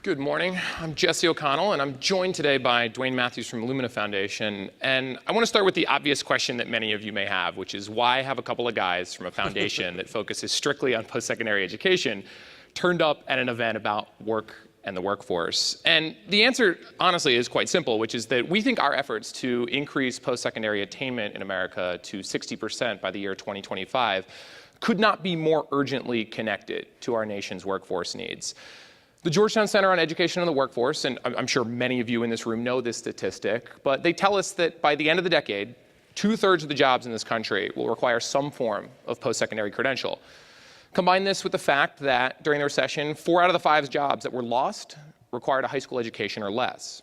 Good morning. I'm Jesse O'Connell, and I'm joined today by Dewayne Matthews from Lumina Foundation. And I want to start with the obvious question that many of you may have, which is why have a couple of guys from a foundation that focuses strictly on post-secondary education turned up at an event about work and the workforce? And the answer, honestly, is quite simple, which is that we think our efforts to increase post-secondary attainment in America to 60% by the year 2025 could not be more urgently connected to our nation's workforce needs. The Georgetown Center on Education and the Workforce, and I'm sure many of you in this room know this statistic, but they tell us that by the end of the decade, 2/3 of the jobs in this country will require some form of post-secondary credential. Combine this with the fact that during the recession, 4 out of the 5 jobs that were lost required a high school education or less.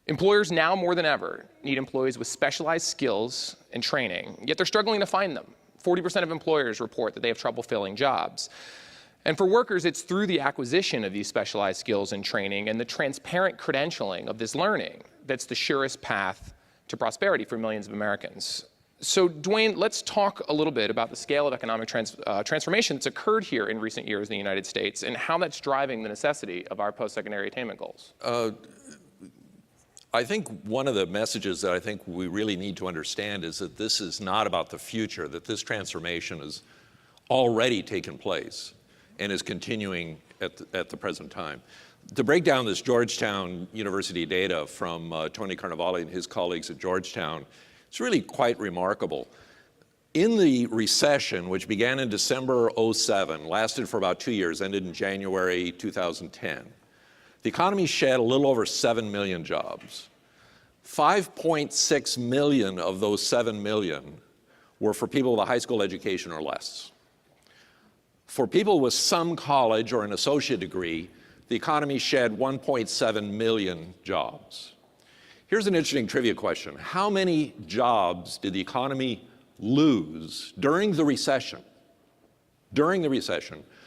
Employers now more than ever need employees with specialized skills and training, yet they're struggling to find them. 40% of employers report that they have trouble filling jobs. And for workers, it's through the acquisition of these specialized skills and training and the transparent credentialing of this learning that's the surest path to prosperity for millions of Americans. So, Dewayne, let's talk a little bit about the scale of economic transformation that's occurred here in recent years in the United States and how that's driving the necessity of our post-secondary attainment goals. I think one of the messages that I think we really need to understand is that this is not about the future, that this transformation has already taken place and is continuing at the present time. To break down this Georgetown University data from Tony Carnevale and his colleagues at Georgetown, it's really quite remarkable. In the recession, which began in December 2007, lasted for about 2 years, ended in January 2010, the economy shed a little over 7 million jobs. 5.6 million of those 7 million were for people with a high school education or less. For people with some college or an associate degree, the economy shed 1.7 million jobs. Here's an interesting trivia question. How many jobs did the economy lose during the recession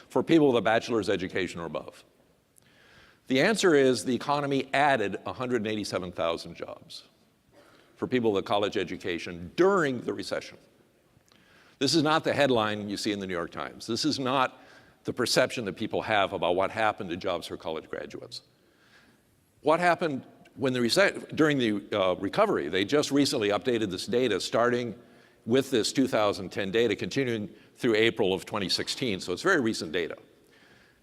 for people with a bachelor's education or above? The answer is the economy added 187,000 jobs for people with a college education during the recession. This is not the headline you see in the New York Times. This is not the perception that people have about what happened to jobs for college graduates. What happened during the recovery? They just recently updated this data, starting with this 2010 data, continuing through April of 2016, so it's very recent data.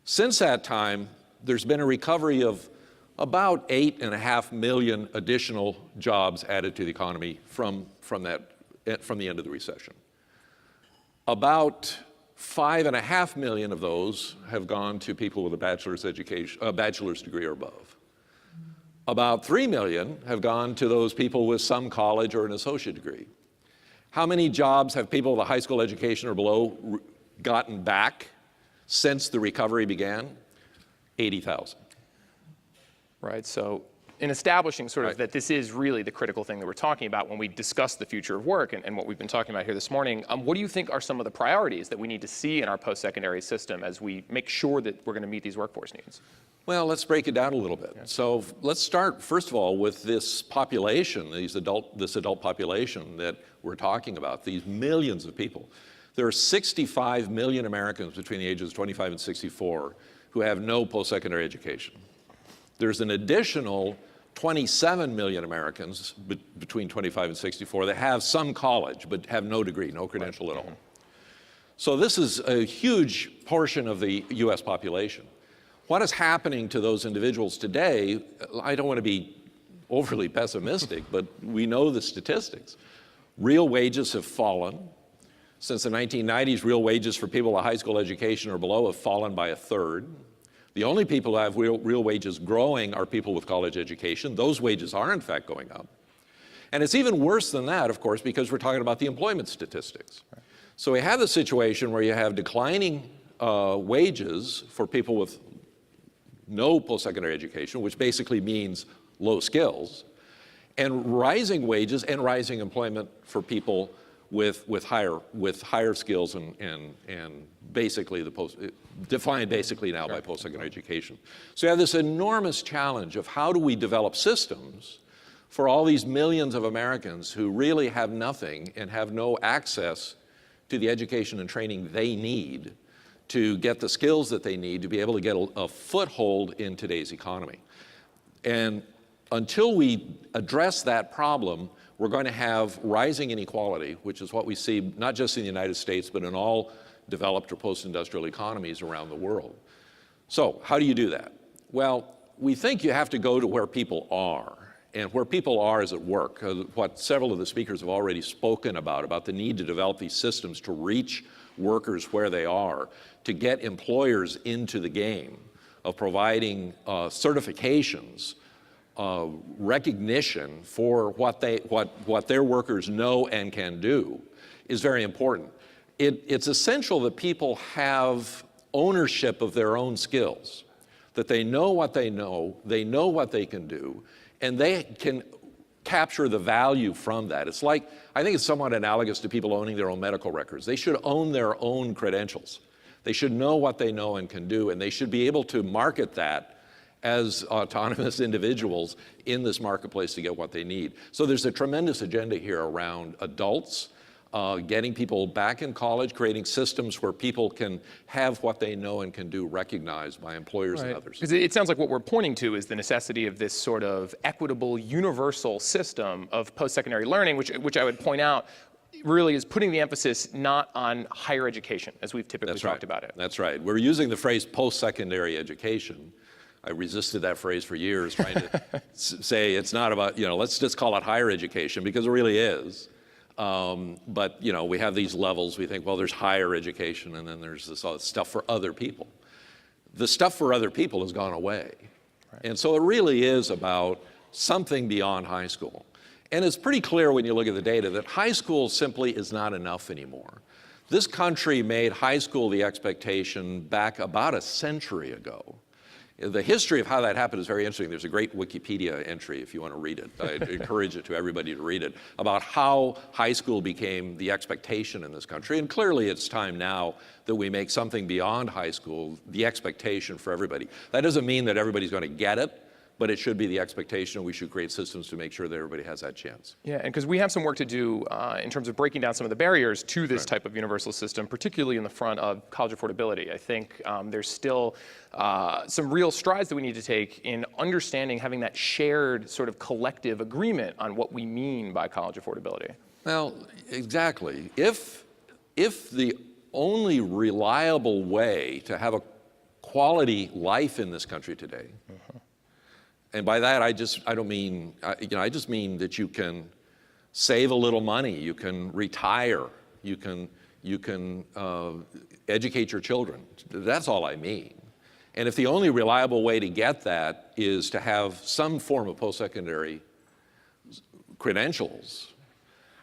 Since that time, there's been a recovery of about 8.5 million additional jobs added to the economy from the end of the recession. About 5.5 million of those have gone to people with a bachelor's degree or above. About 3 million have gone to those people with some college or an associate degree. How many jobs have people with a high school education or below gotten back since the recovery began? 80,000. Right, so in establishing sort of that this is really the critical thing that we're talking about when we discuss the future of work and what we've been talking about here this morning, what do you think are some of the priorities that we need to see in our post-secondary system as we make sure that we're going to meet these workforce needs? Well, let's break it down a little bit. Yeah. So let's start, first of all, with this population, this adult population that we're talking about, these millions of people. There are 65 million Americans between the ages of 25 and 64 who have no post-secondary education. There's an additional 27 million Americans between 25 and 64 that have some college but have no degree, no credential at all. So this is a huge portion of the US population. What is happening to those individuals today? I don't want to be overly pessimistic, but we know the statistics. Real wages have fallen. Since the 1990s, real wages for people with a high school education or below have fallen by 1/3. The only people who have real wages growing are people with college education. Those wages are, in fact, going up. And it's even worse than that, of course, because we're talking about the employment statistics. Right. So we have the situation where you have declining wages for people with no post-secondary education, which basically means low skills, and rising wages and rising employment for people with higher skills and basically defined basically now by post-secondary education. So you have this enormous challenge of how do we develop systems for all these millions of Americans who really have nothing and have no access to the education and training they need to get the skills that they need to be able to get a foothold in today's economy. And until we address that problem, we're going to have rising inequality, which is what we see not just in the United States, but in all developed or post-industrial economies around the world. So how do you do that? Well, we think you have to go to where people are. And where people are is at work. What several of the speakers have already spoken about the need to develop these systems to reach workers where they are, to get employers into the game of providing certifications, recognition for what their workers know and can do is very important. It's essential that people have ownership of their own skills, that they know what they know what they can do, and they can capture the value from that. It's like, I think it's somewhat analogous to people owning their own medical records. They should own their own credentials. They should know what they know and can do, and they should be able to market that as autonomous individuals in this marketplace to get what they need. So there's a tremendous agenda here around adults, getting people back in college, creating systems where people can have what they know and can do recognized by employers and others. Because it sounds like what we're pointing to is the necessity of this sort of equitable, universal system of post-secondary learning, which I would point out really is putting the emphasis not on higher education, as we've typically talked about it. That's right. We're using the phrase post-secondary education. I resisted that phrase for years, trying to say it's not about, let's just call it higher education, because it really is. But we have these levels. We think, well, there's higher education, and then there's this stuff for other people. The stuff for other people has gone away. Right. And so it really is about something beyond high school. And it's pretty clear when you look at the data that high school simply is not enough anymore. This country made high school the expectation back about a century ago. The history of how that happened is very interesting. There's a great Wikipedia entry if you want to read it. I encourage it to everybody to read it, about how high school became the expectation in this country. And clearly it's time now that we make something beyond high school the expectation for everybody. That doesn't mean that everybody's going to get it, but it should be the expectation, and we should create systems to make sure that everybody has that chance. Yeah, and because we have some work to do in terms of breaking down some of the barriers to this type of universal system, particularly in the front of college affordability. I think there's still some real strides that we need to take in understanding, having that shared sort of collective agreement on what we mean by college affordability. Well, exactly. If the only reliable way to have a quality life in this country today, and by that I just mean that you can save a little money, you can retire, you can educate your children. That's all I mean. And if the only reliable way to get that is to have some form of post-secondary credentials,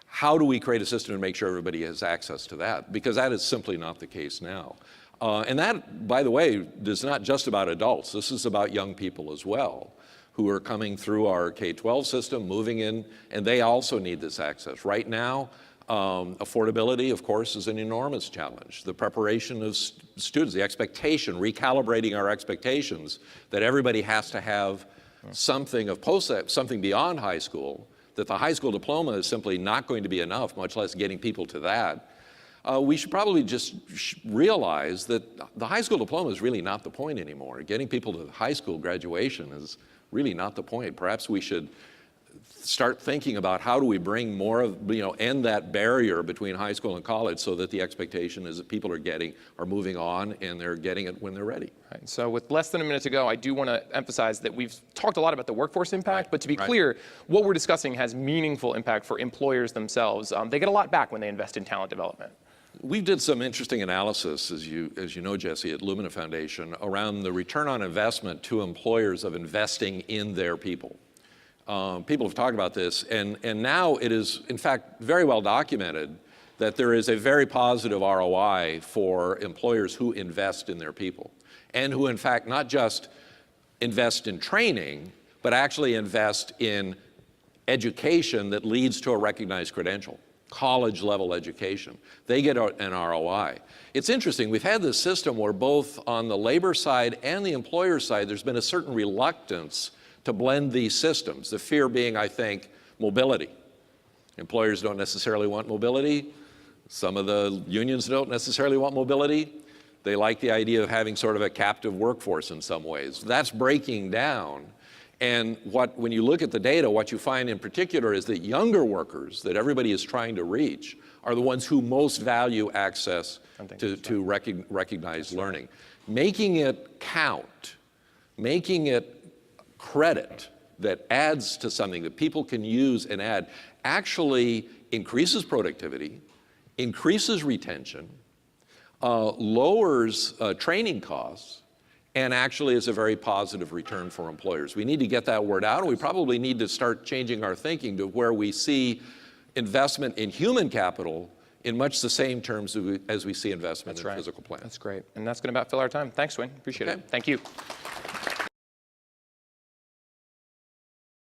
how do we create a system to make sure everybody has access to that? Because that is simply not the case now. And that, by the way, is not just about adults. This is about young people as well, who are coming through our K-12 system, moving in, and they also need this access. Right now, affordability, of course, is an enormous challenge. The preparation of students, the expectation, recalibrating our expectations that everybody has to have something beyond high school, that the high school diploma is simply not going to be enough, much less getting people to that. We should probably just realize that the high school diploma is really not the point anymore. Getting people to high school graduation is really not the point. Perhaps we should start thinking about how do we bring more of, end that barrier between high school and college so that the expectation is that people are moving on and they're getting it when they're ready. Right. So with less than a minute to go, I do want to emphasize that we've talked a lot about the workforce impact, but to be clear, what we're discussing has meaningful impact for employers themselves. They get a lot back when they invest in talent development. We did some interesting analysis, as you know, Jesse, at Lumina Foundation, around the return on investment to employers of investing in their people. People have talked about this, and now it is, in fact, very well documented that there is a very positive ROI for employers who invest in their people, and who, in fact, not just invest in training, but actually invest in education that leads to a recognized credential. College-level education. They get an ROI. It's interesting, we've had this system where both on the labor side and the employer side, there's been a certain reluctance to blend these systems. The fear being, I think, mobility. Employers don't necessarily want mobility. Some of the unions don't necessarily want mobility. They like the idea of having sort of a captive workforce in some ways. That's breaking down. And when you look at the data, what you find in particular is that younger workers that everybody is trying to reach are the ones who most value access to recognized learning. Making it count, making it credit that adds to something that people can use and add actually increases productivity, increases retention, lowers training costs, and actually is a very positive return for employers. We need to get that word out, and we probably need to start changing our thinking to where we see investment in human capital in much the same terms as we see investment in physical plant. That's great. And that's going to about fill our time. Thanks, Dewayne. Appreciate it. Thank you.